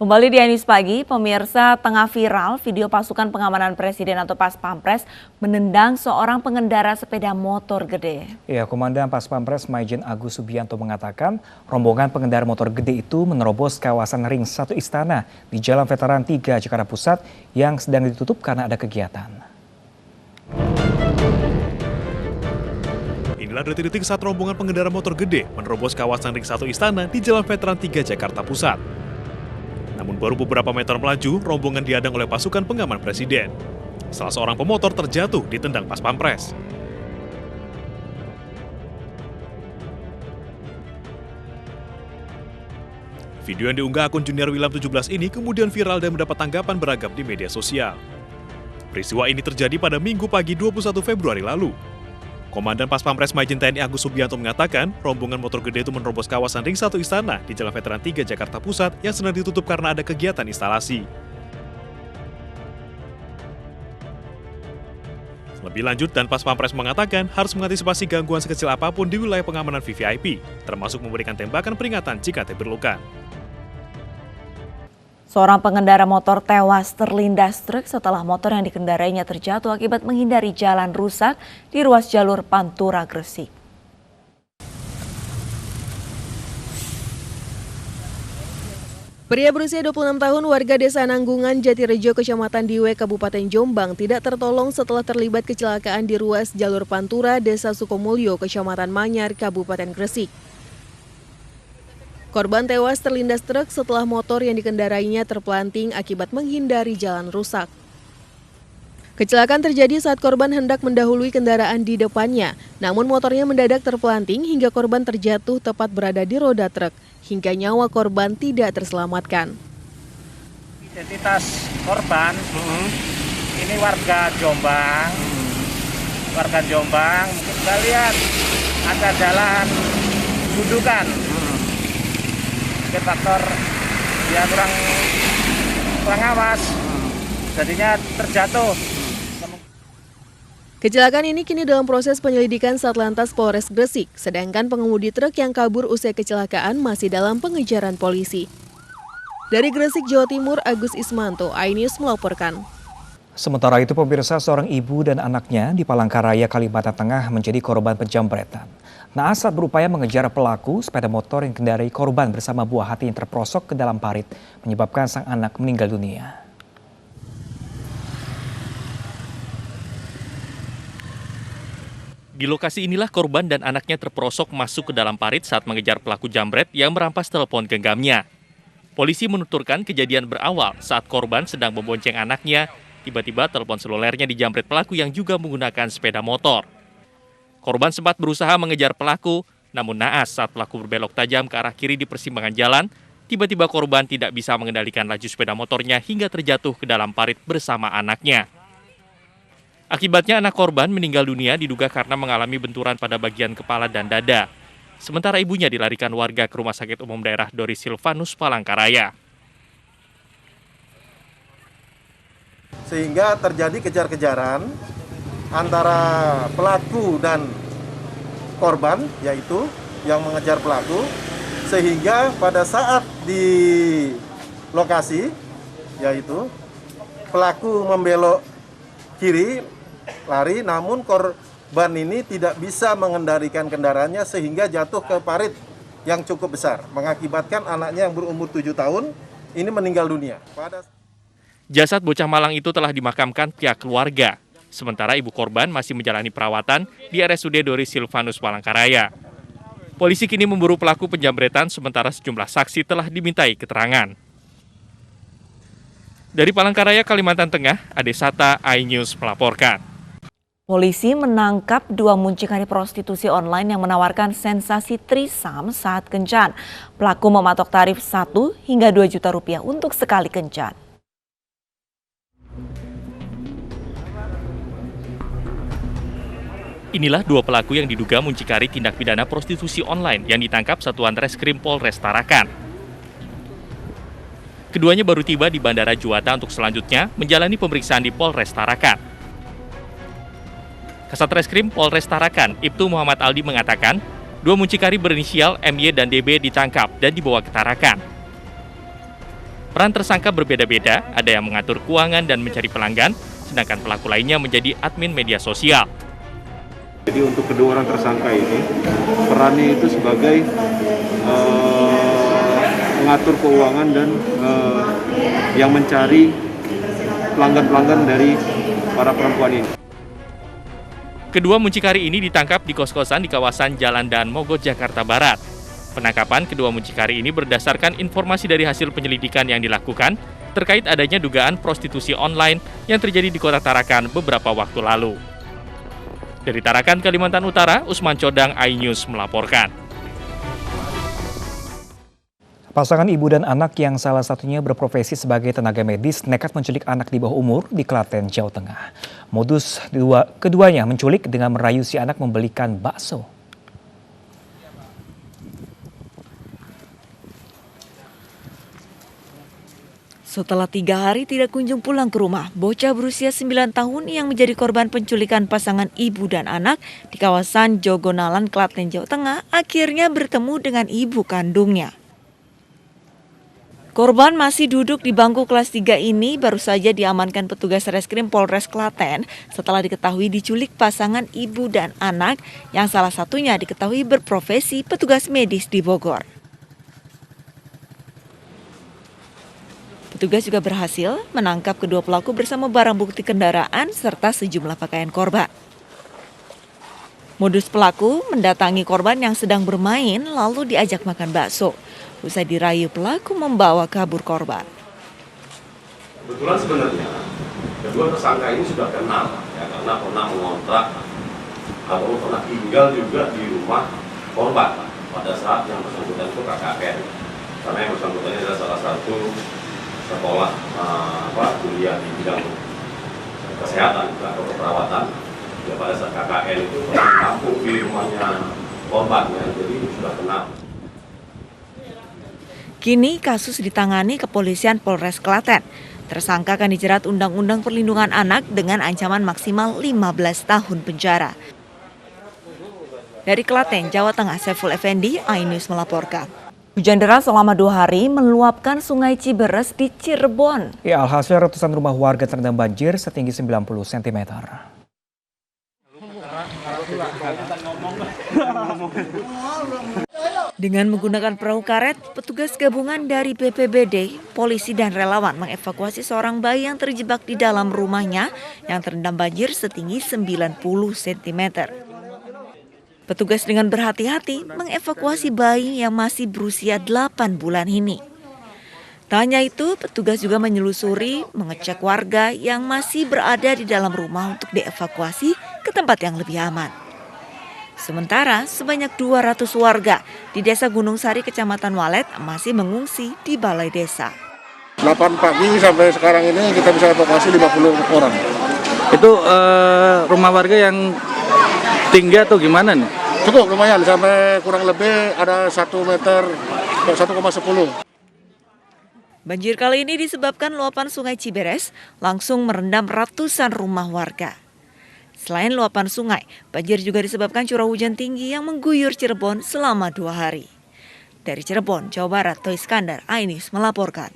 Kembali di Anies Pagi, pemirsa, tengah viral video pasukan pengamanan presiden atau Pas Pampres menendang seorang pengendara sepeda motor gede. Ya, Komandan Pas Pampres Maijen Agus Subianto mengatakan rombongan pengendara motor gede itu menerobos kawasan Ring 1 Istana di Jalan Veteran 3 Jakarta Pusat yang sedang ditutup karena ada kegiatan. Inilah detik-detik saat rombongan pengendara motor gede menerobos kawasan Ring 1 Istana di Jalan Veteran 3 Jakarta Pusat. Namun baru beberapa meter melaju, rombongan dihadang oleh pasukan pengaman presiden. Salah seorang pemotor terjatuh ditendang Pas Pampres. Video yang diunggah akun Junior William 17 ini kemudian viral dan mendapat tanggapan beragam di media sosial. Peristiwa ini terjadi pada Minggu pagi 21 Februari lalu. Komandan Pas Pampres Maijen TNI Agus Subianto mengatakan, rombongan motor gede itu menerobos kawasan Ring 1 Istana di Jalan Veteran 3 Jakarta Pusat yang sedang ditutup karena ada kegiatan instalasi. Lebih lanjut, dan Pas Pampres mengatakan harus mengantisipasi gangguan sekecil apapun di wilayah pengamanan VVIP, termasuk memberikan tembakan peringatan jika diperlukan. Seorang pengendara motor tewas terlindas truk setelah motor yang dikendarainya terjatuh akibat menghindari jalan rusak di ruas jalur Pantura Gresik. Pria berusia 26 tahun warga desa Nanggungan, Jatirejo, Kecamatan Diwe, Kabupaten Jombang tidak tertolong setelah terlibat kecelakaan di ruas jalur Pantura, Desa Sukomulyo, Kecamatan Manyar, Kabupaten Gresik. Korban tewas terlindas truk setelah motor yang dikendarainya terpelanting akibat menghindari jalan rusak. Kecelakaan terjadi saat korban hendak mendahului kendaraan di depannya, namun motornya mendadak terpelanting hingga korban terjatuh tepat berada di roda truk, hingga nyawa korban tidak terselamatkan. Identitas korban, ini warga Jombang, kita lihat ada jalan dudukan. Faktor dia kurang awas, jadinya terjatuh. Kecelakaan ini kini dalam proses penyelidikan Satlantas Polres Gresik, sedangkan pengemudi truk yang kabur usai kecelakaan masih dalam pengejaran polisi. Dari Gresik, Jawa Timur, Agus Ismanto, iNews melaporkan. Sementara itu, pemirsa, seorang ibu dan anaknya di Palangkaraya, Kalimantan Tengah menjadi korban penjamretan. Naas saat berupaya mengejar pelaku, sepeda motor yang kendarai korban bersama buah hati yang terperosok ke dalam parit, menyebabkan sang anak meninggal dunia. Di lokasi inilah korban dan anaknya terperosok masuk ke dalam parit saat mengejar pelaku jambret yang merampas telepon genggamnya. Polisi menuturkan kejadian berawal saat korban sedang membonceng anaknya. Tiba-tiba telepon selulernya dijamret pelaku yang juga menggunakan sepeda motor. Korban sempat berusaha mengejar pelaku, namun naas saat pelaku berbelok tajam ke arah kiri di persimpangan jalan, tiba-tiba korban tidak bisa mengendalikan laju sepeda motornya hingga terjatuh ke dalam parit bersama anaknya. Akibatnya anak korban meninggal dunia diduga karena mengalami benturan pada bagian kepala dan dada. Sementara ibunya dilarikan warga ke Rumah Sakit Umum Daerah Dori Silvanus, Palangkaraya. Sehingga terjadi kejar-kejaran antara pelaku dan korban, yaitu yang mengejar pelaku, sehingga pada saat di lokasi, yaitu pelaku membelok kiri, lari, namun korban ini tidak bisa mengendalikan kendaraannya sehingga jatuh ke parit yang cukup besar, mengakibatkan anaknya yang berumur 7 tahun ini meninggal dunia. Jasad bocah malang itu telah dimakamkan pihak keluarga. Sementara ibu korban masih menjalani perawatan di RSUD Dori Silvanus, Palangkaraya. Polisi kini memburu pelaku penjambretan sementara sejumlah saksi telah dimintai keterangan. Dari Palangkaraya, Kalimantan Tengah, Ade Sata, iNews melaporkan. Polisi menangkap 2 muncikari prostitusi online yang menawarkan sensasi trisam saat kencan. Pelaku mematok tarif 1 hingga 2 juta rupiah untuk sekali kencan. Inilah 2 pelaku yang diduga muncikari tindak pidana prostitusi online yang ditangkap Satuan Reskrim Polres Tarakan. Keduanya baru tiba di Bandara Juanda untuk selanjutnya menjalani pemeriksaan di Polres Tarakan. Kasat Reskrim Polres Tarakan, Ibtu Muhammad Aldi mengatakan, 2 muncikari berinisial MY dan DB ditangkap dan dibawa ke Tarakan. Peran tersangka berbeda-beda, ada yang mengatur keuangan dan mencari pelanggan, sedangkan pelaku lainnya menjadi admin media sosial. Jadi untuk kedua orang tersangka ini, perannya itu sebagai mengatur keuangan dan yang mencari pelanggan-pelanggan dari para perempuan ini. Kedua muncikari ini ditangkap di kos-kosan di kawasan Jalan Daan Mogot, Jakarta Barat. Penangkapan kedua muncikari ini berdasarkan informasi dari hasil penyelidikan yang dilakukan terkait adanya dugaan prostitusi online yang terjadi di Kota Tarakan beberapa waktu lalu. Dari Tarakan, Kalimantan Utara, Usman Codang, iNews melaporkan. Pasangan ibu dan anak yang salah satunya berprofesi sebagai tenaga medis nekat menculik anak di bawah umur di Klaten, Jawa Tengah. Modus keduanya menculik dengan merayu si anak membelikan bakso. Setelah 3 hari tidak kunjung pulang ke rumah, bocah berusia 9 tahun yang menjadi korban penculikan pasangan ibu dan anak di kawasan Jogonalan, Klaten, Jawa Tengah akhirnya bertemu dengan ibu kandungnya. Korban masih duduk di bangku kelas 3 ini baru saja diamankan petugas Reskrim Polres Klaten setelah diketahui diculik pasangan ibu dan anak yang salah satunya diketahui berprofesi petugas medis di Bogor. Petugas juga berhasil menangkap kedua pelaku bersama barang bukti kendaraan serta sejumlah pakaian korban. Modus pelaku mendatangi korban yang sedang bermain lalu diajak makan bakso. Usai dirayu, pelaku membawa kabur korban. Kebetulan sebenarnya kedua tersangka ini sudah kenal ya, karena pernah mengontrak atau pernah tinggal juga di rumah korban pada saat yang bersangkutan itu KKN. Karena yang bersangkutan ini adalah salah satu sekolah kuliah di bidang kesehatan atau keperawatan. Ya, pada saat KKN itu pernah kampung di rumahnya korban ya, jadi sudah kenal. Kini kasus ditangani Kepolisian Polres Klaten. Tersangka akan dijerat Undang-Undang Perlindungan Anak dengan ancaman maksimal 15 tahun penjara. Dari Klaten, Jawa Tengah, Saiful Effendi, iNews melaporkan. Hujan deras selama 2 hari meluapkan Sungai Ciberes di Cirebon. Ya, alhasil ratusan rumah warga terendam banjir setinggi 90 cm. Dengan menggunakan perahu karet, petugas gabungan dari BPBD, polisi dan relawan mengevakuasi seorang bayi yang terjebak di dalam rumahnya yang terendam banjir setinggi 90 cm. Petugas dengan berhati-hati mengevakuasi bayi yang masih berusia 8 bulan ini. Tak hanya itu, petugas juga menyelusuri, mengecek warga yang masih berada di dalam rumah untuk dievakuasi ke tempat yang lebih aman. Sementara sebanyak 200 warga di Desa Gunung Sari, Kecamatan Walet masih mengungsi di balai desa. 8 pagi sampai sekarang ini kita bisa evakuasi 50 orang. Itu rumah warga yang tinggi atau gimana nih? Cukup lumayan, sampai kurang lebih ada 1 meter, 1,10. Banjir kali ini disebabkan luapan Sungai Ciberes langsung merendam ratusan rumah warga. Selain luapan sungai, banjir juga disebabkan curah hujan tinggi yang mengguyur Cirebon selama 2 hari. Dari Cirebon, Jawa Barat, Toy Iskandar, iNews melaporkan.